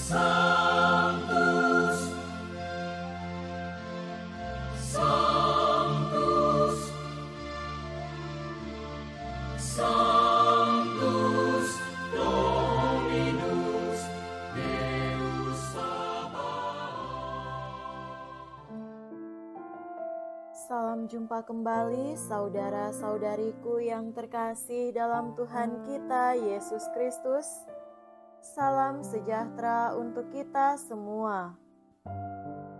Sanctus, Sanctus, Sanctus Dominus Deus Sabaoth. Salam jumpa kembali saudara-saudariku yang terkasih dalam Tuhan kita Yesus Kristus. Salam sejahtera untuk kita semua.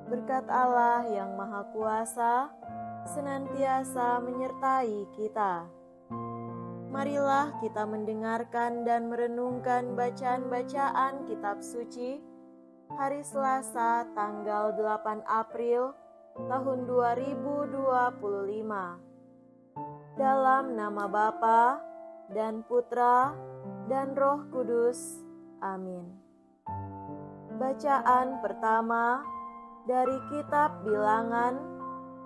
Berkat Allah yang Maha Kuasa senantiasa menyertai kita. Marilah kita mendengarkan dan merenungkan bacaan-bacaan kitab suci hari Selasa tanggal 8 April tahun 2025. Dalam nama Bapa dan Putra dan Roh Kudus. Amin. Bacaan pertama dari kitab Bilangan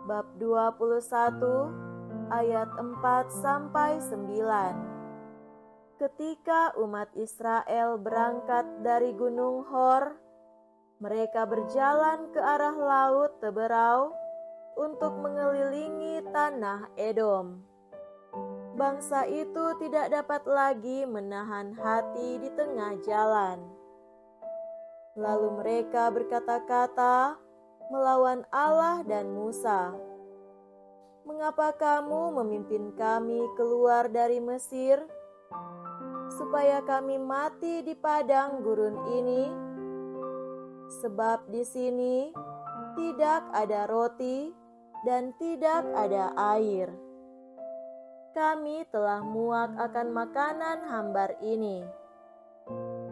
bab 21 ayat 4 sampai 9. Ketika umat Israel berangkat dari Gunung Hor, mereka berjalan ke arah laut Teberau untuk mengelilingi tanah Edom. Bangsa itu tidak dapat lagi menahan hati di tengah jalan. Lalu mereka berkata-kata melawan Allah dan Musa, "Mengapa kamu memimpin kami keluar dari Mesir, supaya kami mati di padang gurun ini? Sebab di sini tidak ada roti dan tidak ada air. Kami telah muak akan makanan hambar ini."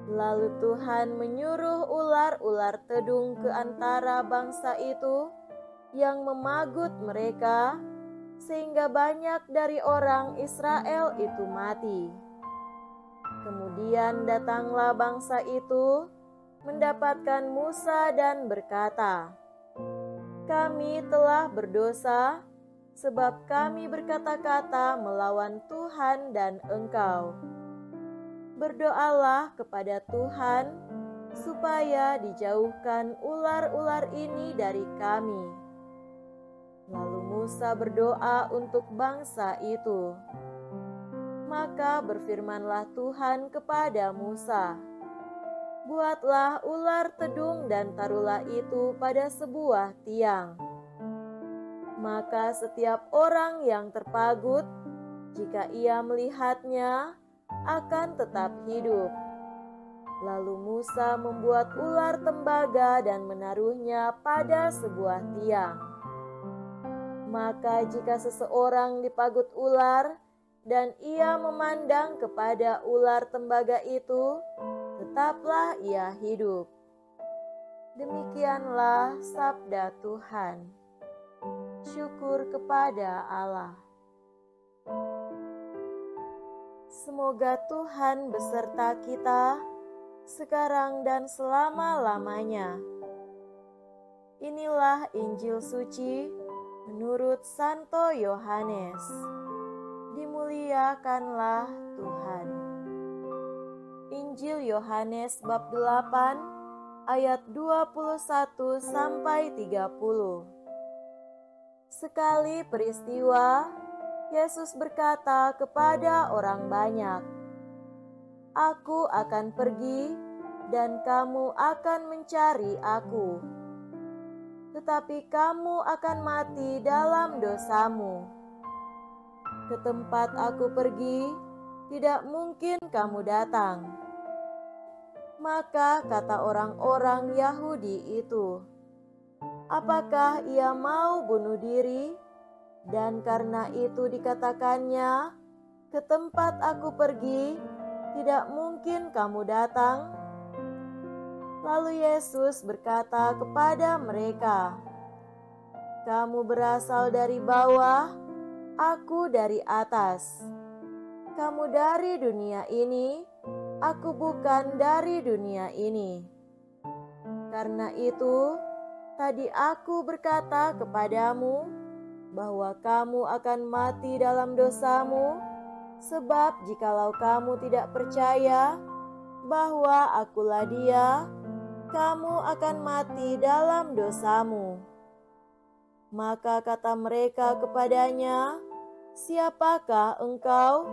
Lalu Tuhan menyuruh ular-ular tedung ke antara bangsa itu yang memagut mereka, sehingga banyak dari orang Israel itu mati. Kemudian datanglah bangsa itu mendapatkan Musa dan berkata, "Kami telah berdosa, sebab kami berkata-kata melawan Tuhan dan Engkau. Berdoalah kepada Tuhan, supaya dijauhkan ular-ular ini dari kami." Lalu Musa berdoa untuk bangsa itu. Maka berfirmanlah Tuhan kepada Musa, "Buatlah ular tedung dan taruhlah itu pada sebuah tiang. Maka setiap orang yang terpagut, jika ia melihatnya, akan tetap hidup." Lalu Musa membuat ular tembaga dan menaruhnya pada sebuah tiang. Maka jika seseorang dipagut ular dan ia memandang kepada ular tembaga itu, tetaplah ia hidup. Demikianlah sabda Tuhan. Syukur kepada Allah. Semoga Tuhan beserta kita sekarang dan selama-lamanya. Inilah Injil suci menurut Santo Yohanes. Dimuliakanlah Tuhan. Injil Yohanes bab 8 ayat 21 sampai 30. Sekali peristiwa, Yesus berkata kepada orang banyak, "Aku akan pergi dan kamu akan mencari Aku. Tetapi kamu akan mati dalam dosamu. Ke tempat Aku pergi, tidak mungkin kamu datang." Maka kata orang-orang Yahudi itu, "Apakah ia mau bunuh diri?" Dan karena itu dikatakannya, "Ke tempat Aku pergi, tidak mungkin kamu datang." Lalu Yesus berkata kepada mereka, "Kamu berasal dari bawah, Aku dari atas. Kamu dari dunia ini, Aku bukan dari dunia ini. Karena itu, tadi Aku berkata kepadamu bahwa kamu akan mati dalam dosamu, sebab jikalau kamu tidak percaya bahwa Akulah Dia, kamu akan mati dalam dosamu." Maka kata mereka kepadanya, "Siapakah engkau?"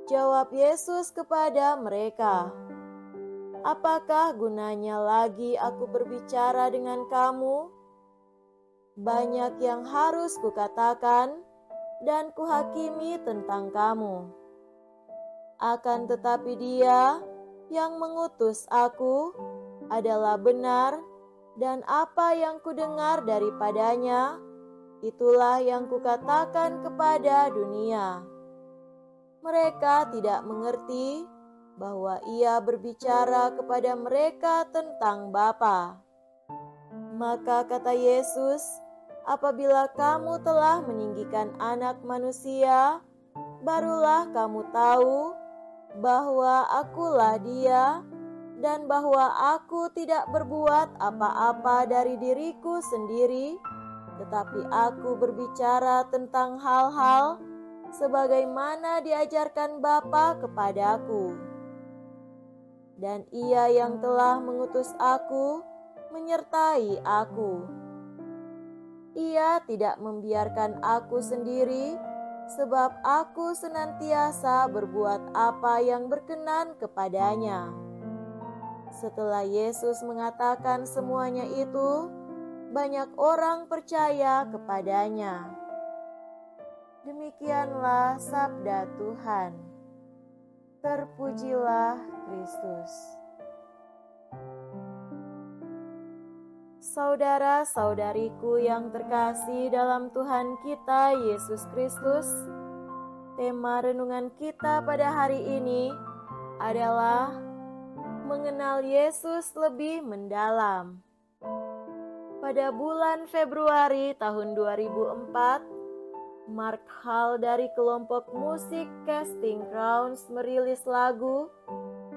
Jawab Yesus kepada mereka, "Apakah gunanya lagi aku berbicara dengan kamu? Banyak yang harus kukatakan dan kuhakimi tentang kamu. Akan tetapi Dia yang mengutus aku adalah benar, dan apa yang kudengar daripadanya, itulah yang kukatakan kepada dunia." Mereka tidak mengerti bahwa Ia berbicara kepada mereka tentang Bapa. Maka kata Yesus, "Apabila kamu telah meninggikan Anak Manusia, barulah kamu tahu bahwa Akulah Dia, dan bahwa Aku tidak berbuat apa-apa dari diriku sendiri, tetapi Aku berbicara tentang hal-hal sebagaimana diajarkan Bapa kepadaku. Dan Ia yang telah mengutus Aku menyertai Aku. Ia tidak membiarkan Aku sendiri, sebab Aku senantiasa berbuat apa yang berkenan kepadanya." Setelah Yesus mengatakan semuanya itu, banyak orang percaya kepadanya. Demikianlah sabda Tuhan. Terpujilah Kristus. Saudara-saudariku yang terkasih dalam Tuhan kita Yesus Kristus, tema renungan kita pada hari ini adalah mengenal Yesus lebih mendalam. Pada bulan Februari tahun 2004, Mark Hall dari kelompok musik Casting Crowns merilis lagu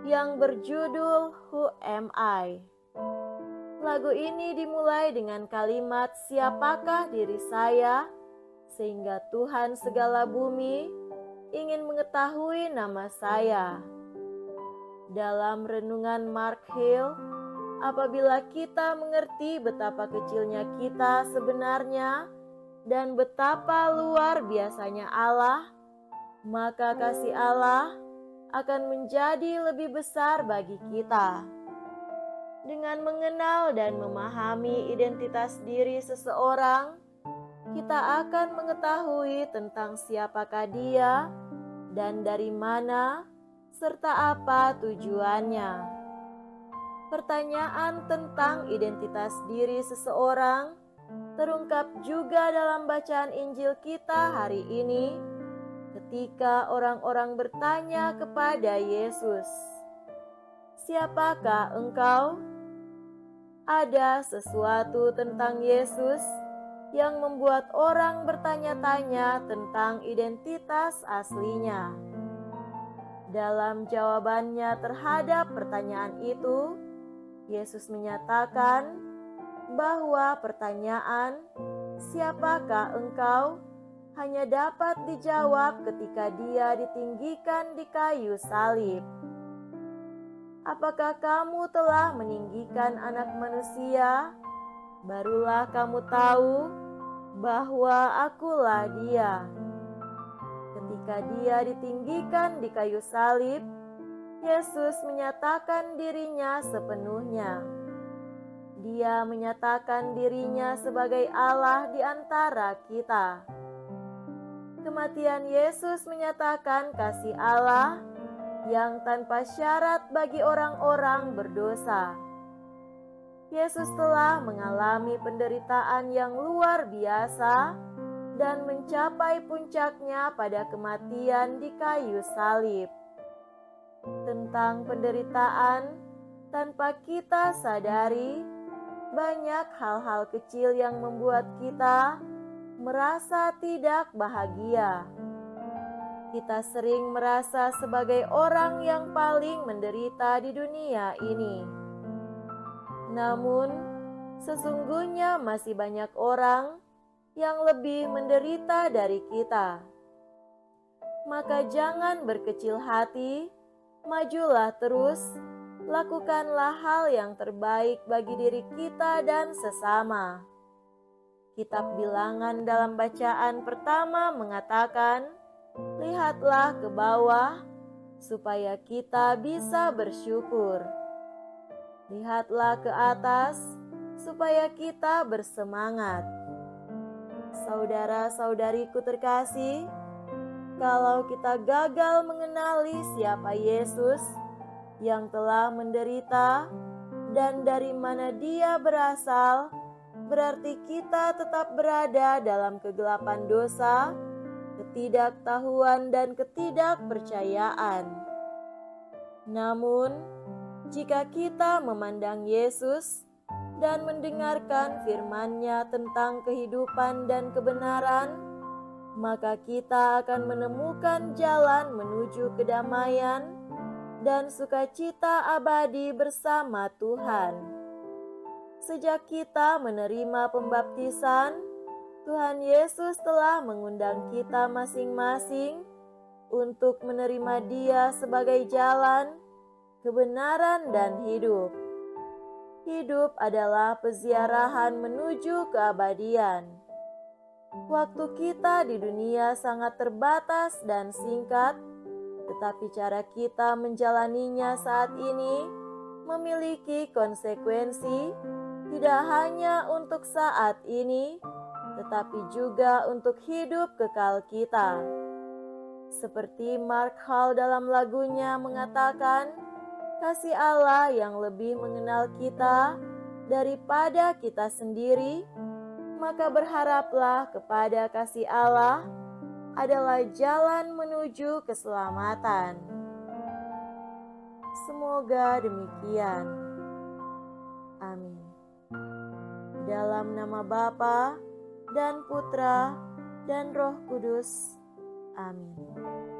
yang berjudul Who Am I? Lagu ini dimulai dengan kalimat "Siapakah diri saya?" sehingga Tuhan segala bumi ingin mengetahui nama saya. Dalam renungan Mark Hill, apabila kita mengerti betapa kecilnya kita sebenarnya dan betapa luar biasanya Allah, maka kasih Allah akan menjadi lebih besar bagi kita. Dengan mengenal dan memahami identitas diri seseorang, kita akan mengetahui tentang siapakah dia dan dari mana serta apa tujuannya. Pertanyaan tentang identitas diri seseorang terungkap juga dalam bacaan Injil kita hari ini ketika orang-orang bertanya kepada Yesus, "Siapakah engkau?" Ada sesuatu tentang Yesus yang membuat orang bertanya-tanya tentang identitas aslinya. Dalam jawabannya terhadap pertanyaan itu, Yesus menyatakan bahwa pertanyaan "Siapakah engkau?" hanya dapat dijawab ketika Dia ditinggikan di kayu salib. Apakah kamu telah meninggikan Anak Manusia? Barulah kamu tahu bahwa Akulah Dia. Ketika Dia ditinggikan di kayu salib, Yesus menyatakan dirinya sepenuhnya. Dia menyatakan dirinya sebagai Allah di antara kita. Kematian Yesus menyatakan kasih Allah yang tanpa syarat bagi orang-orang berdosa. Yesus telah mengalami penderitaan yang luar biasa dan mencapai puncaknya pada kematian di kayu salib. Tentang penderitaan, tanpa kita sadari, banyak hal-hal kecil yang membuat kita merasa tidak bahagia. Kita sering merasa sebagai orang yang paling menderita di dunia ini. Namun, sesungguhnya masih banyak orang yang lebih menderita dari kita. Maka jangan berkecil hati, majulah terus lakukanlah hal yang terbaik bagi diri kita dan sesama. Kitab Bilangan dalam bacaan pertama mengatakan, lihatlah ke bawah supaya kita bisa bersyukur. Lihatlah ke atas supaya kita bersemangat. Saudara-saudariku terkasih, kalau kita gagal mengenali siapa Yesus yang telah menderita dan dari mana Dia berasal, berarti kita tetap berada dalam kegelapan dosa, ketidaktahuan, dan ketidakpercayaan. Namun, jika kita memandang Yesus dan mendengarkan firman-Nya tentang kehidupan dan kebenaran, maka kita akan menemukan jalan menuju kedamaian dan sukacita abadi bersama Tuhan. Sejak kita menerima pembaptisan, Tuhan Yesus telah mengundang kita masing-masing untuk menerima Dia sebagai jalan, kebenaran, dan hidup. Hidup adalah peziarahan menuju keabadian. Waktu kita di dunia sangat terbatas dan singkat, tetapi cara kita menjalaninya saat ini memiliki konsekuensi tidak hanya untuk saat ini, tetapi juga untuk hidup kekal kita. Seperti Mark Hall dalam lagunya mengatakan, kasih Allah yang lebih mengenal kita daripada kita sendiri, maka berharaplah kepada kasih Allah adalah jalan menuju keselamatan. Semoga demikian. Amin. Dalam nama Bapa dan Putra dan Roh Kudus. Amin.